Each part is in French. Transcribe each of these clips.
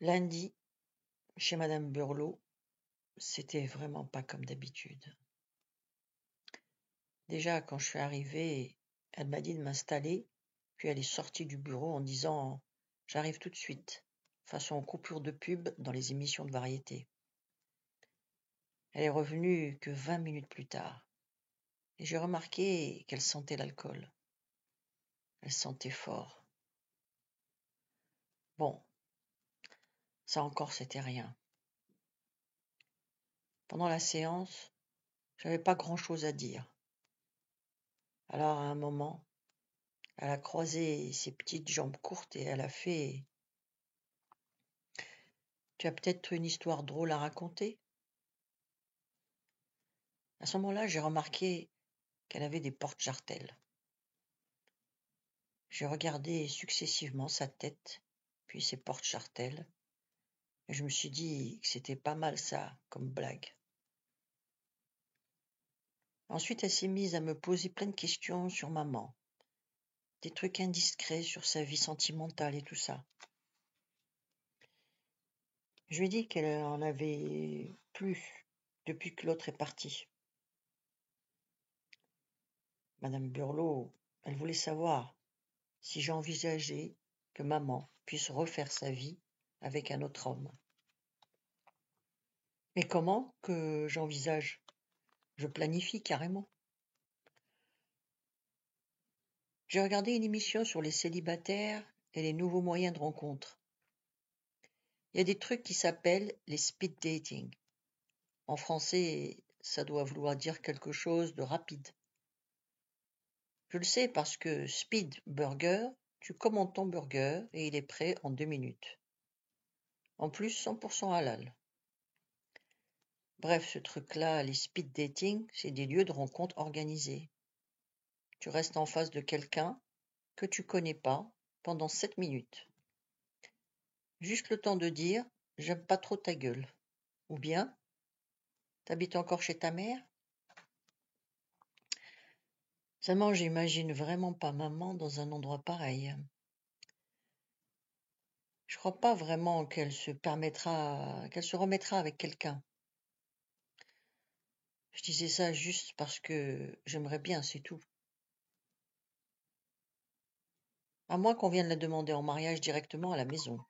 Lundi, chez Madame Burlot, c'était vraiment pas comme d'habitude. Déjà, quand je suis arrivée, elle m'a dit de m'installer, puis elle est sortie du bureau en disant « J'arrive tout de suite », façon coupure de pub dans les émissions de variété. Elle est revenue que 20 minutes plus tard, et j'ai remarqué qu'elle sentait l'alcool. Elle sentait fort. Bon, ça encore, c'était rien. Pendant la séance, j'avais pas grand-chose à dire. Alors, à un moment, elle a croisé ses petites jambes courtes et elle a fait « Tu as peut-être une histoire drôle à raconter ?» À ce moment-là, j'ai remarqué qu'elle avait des porte-jartelles. J'ai regardé successivement sa tête, puis ses porte-jartelles, et je me suis dit que c'était pas mal ça comme blague. Ensuite, elle s'est mise à me poser plein de questions sur maman, des trucs indiscrets sur sa vie sentimentale et tout ça. Je lui ai dit qu'elle en avait plus depuis que l'autre est parti. Madame Burlot, elle voulait savoir si j'envisageais que maman puisse refaire sa vie avec un autre homme. Mais comment que j'envisage? Je planifie carrément. J'ai regardé une émission sur les célibataires et les nouveaux moyens de rencontre. Il y a des trucs qui s'appellent les speed dating. En français, ça doit vouloir dire quelque chose de rapide. Je le sais parce que Speed Burger, tu commandes ton burger et il est prêt en 2 minutes. En plus, 100% halal. Bref, ce truc-là, les speed dating, c'est des lieux de rencontre organisés. Tu restes en face de quelqu'un que tu connais pas pendant 7 minutes. Juste le temps de dire « j'aime pas trop ta gueule » ou bien « t'habites encore chez ta mère ?» Seulement, j'imagine vraiment pas maman dans un endroit pareil. Je crois pas vraiment qu'elle se remettra avec quelqu'un. Je disais ça juste parce que j'aimerais bien, c'est tout. À moins qu'on vienne la demander en mariage directement à la maison.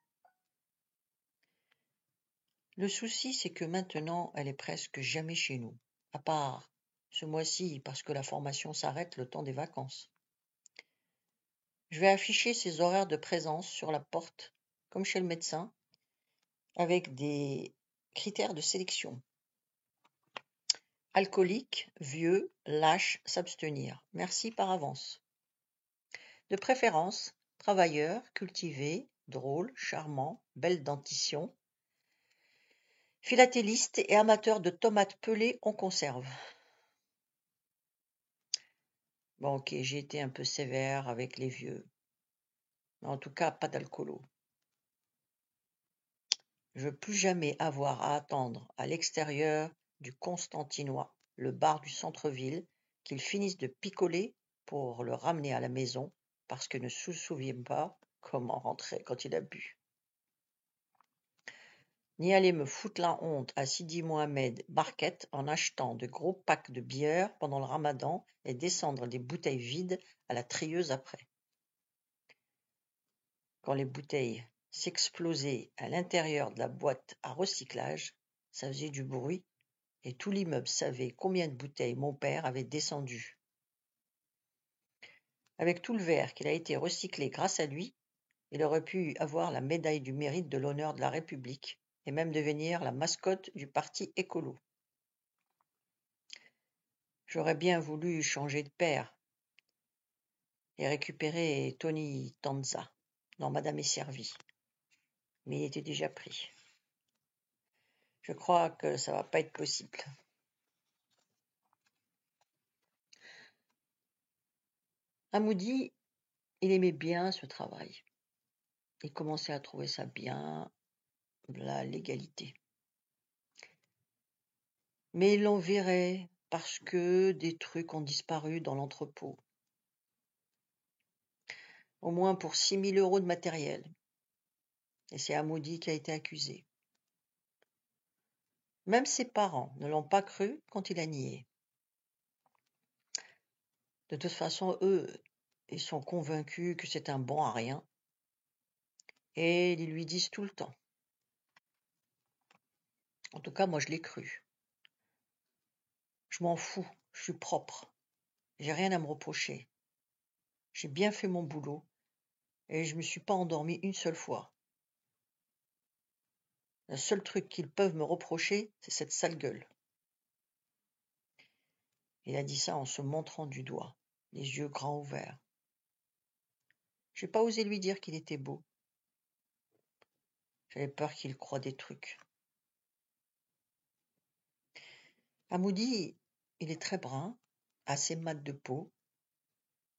Le souci, c'est que maintenant, elle est presque jamais chez nous, à part ce mois-ci parce que la formation s'arrête le temps des vacances. Je vais afficher ses horaires de présence sur la porte, comme chez le médecin, avec des critères de sélection. Alcoolique, vieux, lâche, s'abstenir. Merci par avance. De préférence, travailleur, cultivé, drôle, charmant, belle dentition, philatéliste et amateur de tomates pelées en conserve. Bon, ok, j'ai été un peu sévère avec les vieux. Mais en tout cas, pas d'alcoolo. Je veux plus jamais avoir à attendre à l'extérieur du Constantinois, le bar du centre-ville, qu'il finisse de picoler pour le ramener à la maison parce qu'il ne se souvient pas comment rentrer quand il a bu. Ni aller me foutre la honte à Sidi Mohamed Barquette en achetant de gros packs de bière pendant le ramadan et descendre des bouteilles vides à la trieuse après. Quand les bouteilles s'explosaient à l'intérieur de la boîte à recyclage, ça faisait du bruit et tout l'immeuble savait combien de bouteilles mon père avait descendu. Avec tout le verre qu'il a été recyclé grâce à lui, il aurait pu avoir la médaille du mérite de l'honneur de la République et même devenir la mascotte du parti écolo. J'aurais bien voulu changer de père et récupérer Tony Tanza dans Madame est servie, mais il était déjà pris. Je crois que ça va pas être possible. Hamoudi, il aimait bien ce travail. Il commençait à trouver ça bien, la légalité. Mais il l'en virait parce que des trucs ont disparu dans l'entrepôt. Au moins pour 6 000 € de matériel. et c'est Hamoudi qui a été accusé. Même ses parents ne l'ont pas cru quand il a nié. De toute façon, eux, ils sont convaincus que c'est un bon à rien, et ils lui disent tout le temps. En tout cas, moi je l'ai cru. Je m'en fous, je suis propre, j'ai rien à me reprocher. J'ai bien fait mon boulot, et je me suis pas endormi une seule fois. Le seul truc qu'ils peuvent me reprocher, c'est cette sale gueule. Il a dit ça en se montrant du doigt, les yeux grands ouverts. J'ai pas osé lui dire qu'il était beau. J'avais peur qu'il croie des trucs. Hamoudi, il est très brun, assez mat de peau,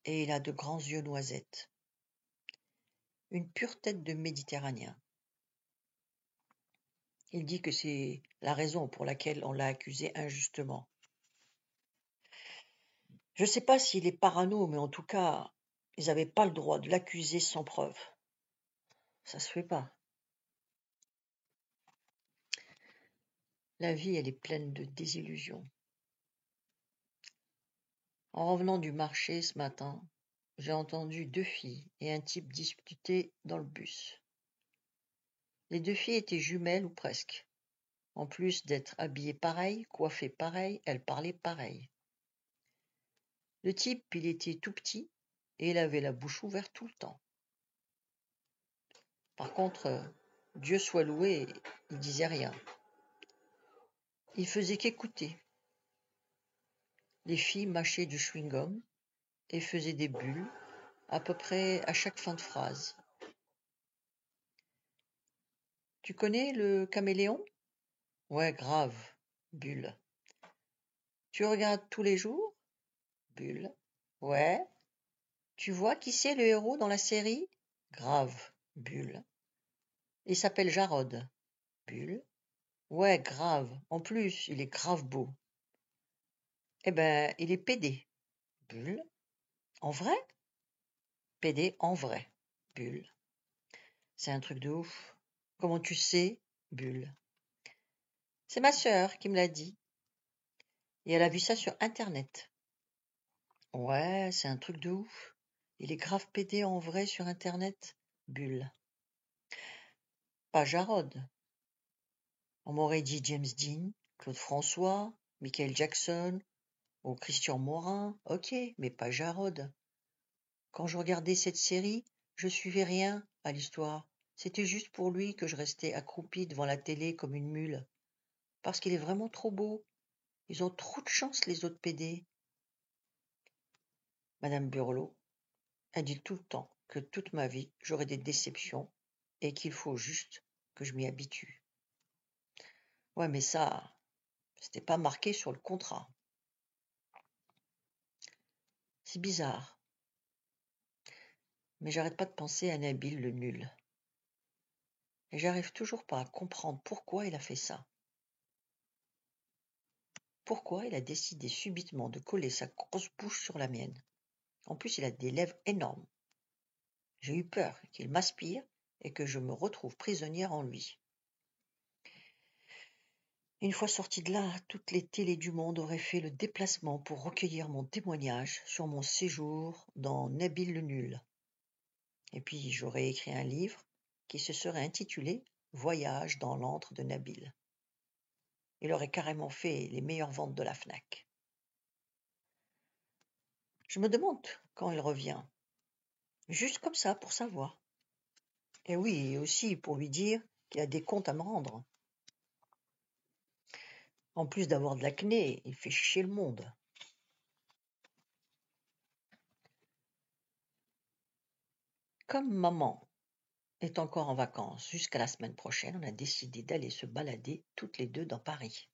et il a de grands yeux noisettes. Une pure tête de Méditerranéen. Il dit que c'est la raison pour laquelle on l'a accusé injustement. Je sais pas s'il est parano, mais en tout cas, ils avaient pas le droit de l'accuser sans preuve. Ça se fait pas. La vie, elle est pleine de désillusions. En revenant du marché ce matin, j'ai entendu 2 filles et un type discuter dans le bus. Les 2 filles étaient jumelles ou presque. En plus d'être habillées pareil, coiffées pareil, elles parlaient pareil. Le type, il était tout petit et il avait la bouche ouverte tout le temps. Par contre, Dieu soit loué, il disait rien. Il faisait qu'écouter. Les filles mâchaient du chewing-gum et faisaient des bulles à peu près à chaque fin de phrase. Tu connais le caméléon? Ouais, grave. Bulle. Tu regardes tous les jours? Bulle. Ouais. Tu vois qui c'est le héros dans la série? Grave. Bulle. Il s'appelle Jarod. Bulle. Ouais, grave. En plus, il est grave beau. Eh ben, il est pédé. Bulle. En vrai? Pédé en vrai. Bulle. C'est un truc de ouf. Comment tu sais? Bulle. C'est ma sœur qui me l'a dit. Et elle a vu ça sur Internet. Ouais, c'est un truc de ouf. Il est grave pédé en vrai sur Internet. Bulle. Pas Jarod. On m'aurait dit James Dean, Claude François, Michael Jackson ou Christian Morin, ok, mais pas Jarod. Quand je regardais cette série, je suivais rien à l'histoire. C'était juste pour lui que je restais accroupie devant la télé comme une mule. Parce qu'il est vraiment trop beau. Ils ont trop de chance, les autres PD. Madame Burlot a dit tout le temps que toute ma vie, j'aurai des déceptions et qu'il faut juste que je m'y habitue. Ouais, mais ça, c'était pas marqué sur le contrat. C'est bizarre. Mais j'arrête pas de penser à Nabil le nul. Et j'arrive toujours pas à comprendre pourquoi il a fait ça. Pourquoi il a décidé subitement de coller sa grosse bouche sur la mienne. En plus, il a des lèvres énormes. J'ai eu peur qu'il m'aspire et que je me retrouve prisonnière en lui. Une fois sortie de là, toutes les télés du monde auraient fait le déplacement pour recueillir mon témoignage sur mon séjour dans Nabil le Nul. Et puis j'aurais écrit un livre qui se serait intitulé Voyage dans l'antre de Nabil. Il aurait carrément fait les meilleures ventes de la Fnac. Je me demande quand il revient. Juste comme ça, pour savoir. Et oui, et aussi pour lui dire qu'il a des comptes à me rendre. En plus d'avoir de l'acné, il fait chier le monde. Comme maman est encore en vacances jusqu'à la semaine prochaine, on a décidé d'aller se balader toutes les deux dans Paris.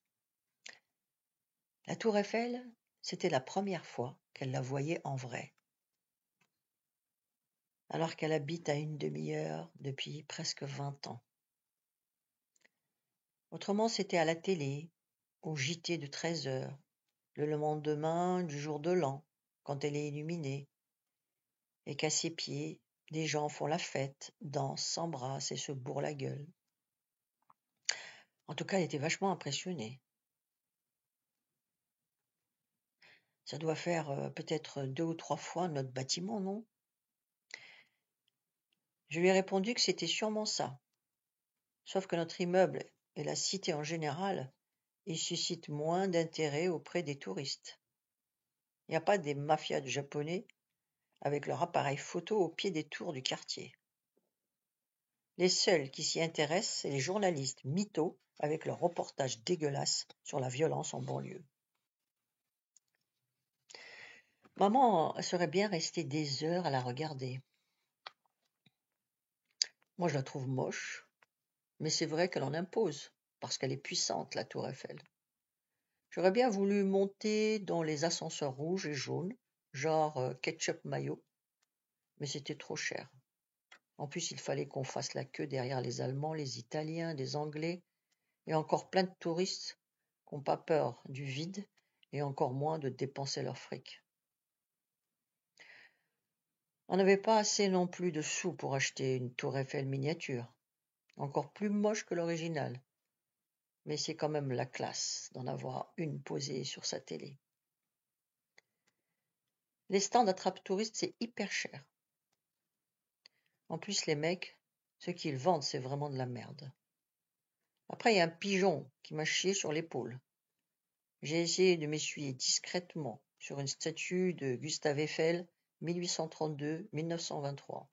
La Tour Eiffel, c'était la première fois qu'elle la voyait en vrai. Alors qu'elle habite à une demi-heure depuis presque 20 ans. Autrement, c'était à la télé, au JT de 13h, le lendemain du jour de l'an, quand elle est illuminée, et qu'à ses pieds, Des gens font la fête, dansent, s'embrassent et se bourrent la gueule. En tout cas, elle était vachement impressionnée. Ça doit faire peut-être 2 ou 3 fois notre bâtiment, non? Je lui ai répondu que c'était sûrement ça. Sauf que notre immeuble et la cité en général, ils suscitent moins d'intérêt auprès des touristes. Il n'y a pas des mafias de Japonais avec leur appareil photo au pied des tours du quartier. Les seuls qui s'y intéressent, c'est les journalistes mythos avec leurs reportages dégueulasses sur la violence en banlieue. Maman serait bien restée des heures à la regarder. Moi, je la trouve moche, mais c'est vrai qu'elle en impose, parce qu'elle est puissante, la tour Eiffel. J'aurais bien voulu monter dans les ascenseurs rouges et jaunes, genre ketchup mayo, mais c'était trop cher. En plus, il fallait qu'on fasse la queue derrière les Allemands, les Italiens, les Anglais, et encore plein de touristes qui n'ont pas peur du vide et encore moins de dépenser leur fric. On n'avait pas assez non plus de sous pour acheter une tour Eiffel miniature, encore plus moche que l'original, mais c'est quand même la classe d'en avoir une posée sur sa télé. Les stands attrape-touristes, c'est hyper cher. En plus, les mecs, ce qu'ils vendent, c'est vraiment de la merde. Après, il y a un pigeon qui m'a chié sur l'épaule. J'ai essayé de m'essuyer discrètement sur une statue de Gustave Eiffel, 1832-1923.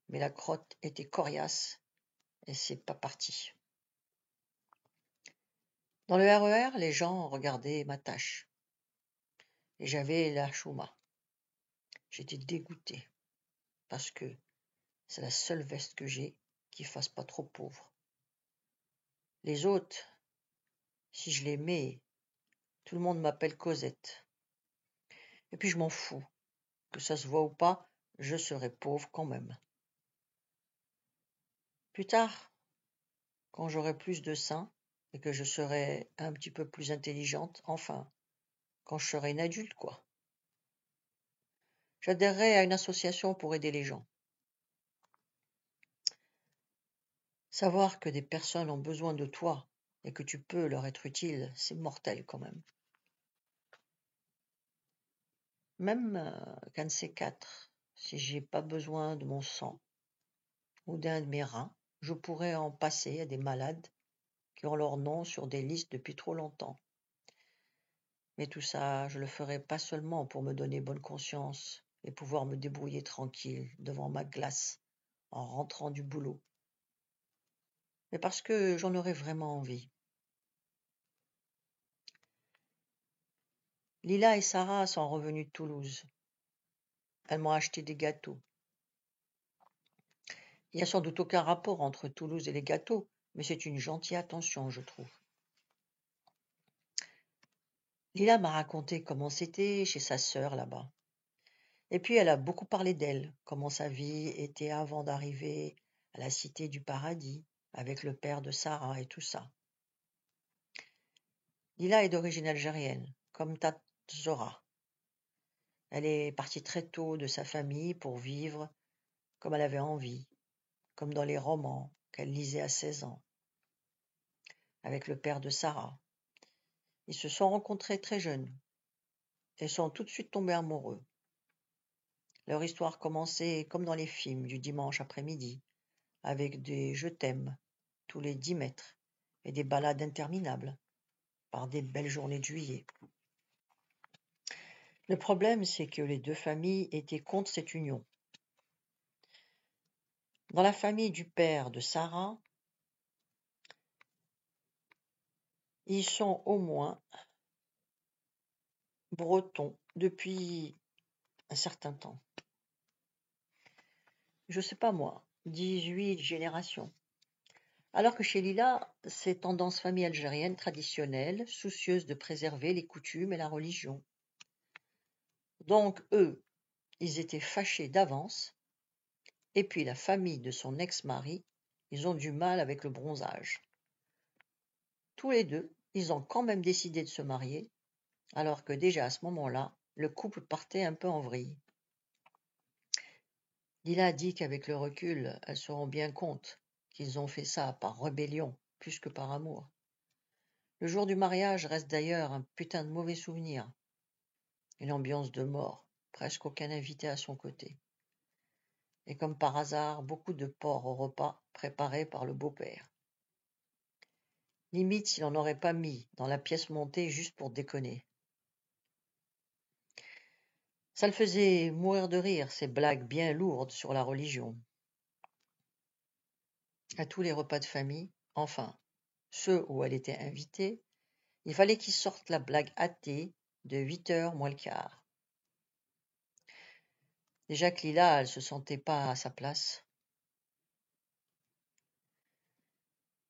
Mais la crotte était coriace et c'est pas parti. Dans le RER, les gens regardaient ma tâche. Et j'avais la chouma. J'étais dégoûté parce que c'est la seule veste que j'ai qui fasse pas trop pauvre. Les autres, si je les mets, tout le monde m'appelle Cosette. Et puis je m'en fous. Que ça se voit ou pas, je serai pauvre quand même. Plus tard, quand j'aurai plus de seins et que je serai un petit peu plus intelligente, enfin, quand je serai une adulte, quoi. J'adhérerai à une association pour aider les gens. Savoir que des personnes ont besoin de toi et que tu peux leur être utile, c'est mortel quand même. Même qu'un de ces quatre, si j'ai pas besoin de mon sang ou d'un de mes reins, je pourrais en passer à des malades qui ont leur nom sur des listes depuis trop longtemps. Mais tout ça, je le ferai pas seulement pour me donner bonne conscience et pouvoir me débrouiller tranquille devant ma glace en rentrant du boulot, mais parce que j'en aurais vraiment envie. Lila et Sarah sont revenues de Toulouse. Elles m'ont acheté des gâteaux. Il n'y a sans doute aucun rapport entre Toulouse et les gâteaux, mais c'est une gentille attention, je trouve. Lila m'a raconté comment c'était chez sa sœur là-bas. Et puis elle a beaucoup parlé d'elle, comment sa vie était avant d'arriver à la cité du paradis, avec le père de Sarah et tout ça. Lila est d'origine algérienne, comme ta Zora. Elle est partie très tôt de sa famille pour vivre comme elle avait envie, comme dans les romans qu'elle lisait à 16 ans, avec le père de Sarah. Ils se sont rencontrés très jeunes et sont tout de suite tombés amoureux. Leur histoire commençait comme dans les films du dimanche après-midi, avec des je t'aime tous les 10 mètres et des balades interminables par des belles journées de juillet. Le problème, c'est que les deux familles étaient contre cette union. Dans la famille du père de Sarah, ils sont au moins bretons depuis un certain temps. Je sais pas moi, 18 générations. Alors que chez Lila, c'est tendance famille algérienne traditionnelle, soucieuse de préserver les coutumes et la religion. Donc eux, ils étaient fâchés d'avance, et puis la famille de son ex-mari, ils ont du mal avec le bronzage. Tous les deux, ils ont quand même décidé de se marier, alors que déjà à ce moment-là, le couple partait un peu en vrille. Lila dit qu'avec le recul, elles se rendent bien compte qu'ils ont fait ça par rébellion, plus que par amour. Le jour du mariage reste d'ailleurs un putain de mauvais souvenir. Une ambiance de mort, presque aucun invité à son côté. Et comme par hasard, beaucoup de porc au repas préparé par le beau-père. Limite s'il n'en aurait pas mis dans la pièce montée juste pour déconner. Ça le faisait mourir de rire, ces blagues bien lourdes sur la religion. À tous les repas de famille, enfin, ceux où elle était invitée, il fallait qu'il sorte la blague athée de 8h moins le quart. Déjà que Lila, elle se sentait pas à sa place.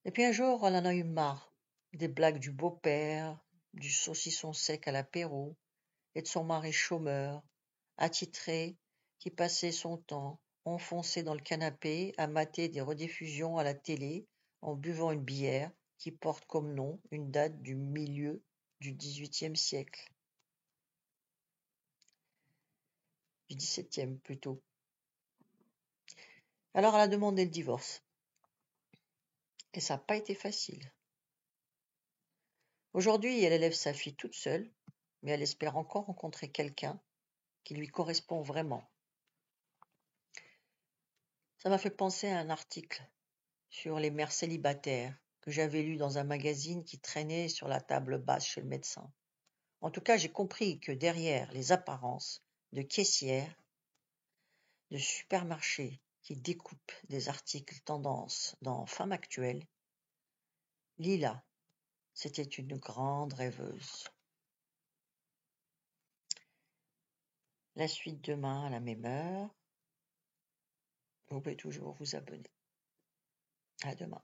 Et puis un jour, elle en a eu marre des blagues du beau-père, du saucisson sec à l'apéro, et de son mari chômeur, attitré, qui passait son temps enfoncé dans le canapé à mater des rediffusions à la télé en buvant une bière qui porte comme nom une date du milieu du XVIIIe siècle. Du XVIIe plutôt. Alors elle a demandé le divorce. Et ça n'a pas été facile. Aujourd'hui, elle élève sa fille toute seule, mais elle espère encore rencontrer quelqu'un qui lui correspond vraiment. Ça m'a fait penser à un article sur les mères célibataires que j'avais lu dans un magazine qui traînait sur la table basse chez le médecin. En tout cas, j'ai compris que derrière les apparences de caissières, de supermarchés qui découpent des articles tendance dans Femme actuelle, Lila, c'était une grande rêveuse. La suite demain à la même heure. Vous pouvez toujours vous abonner. À demain.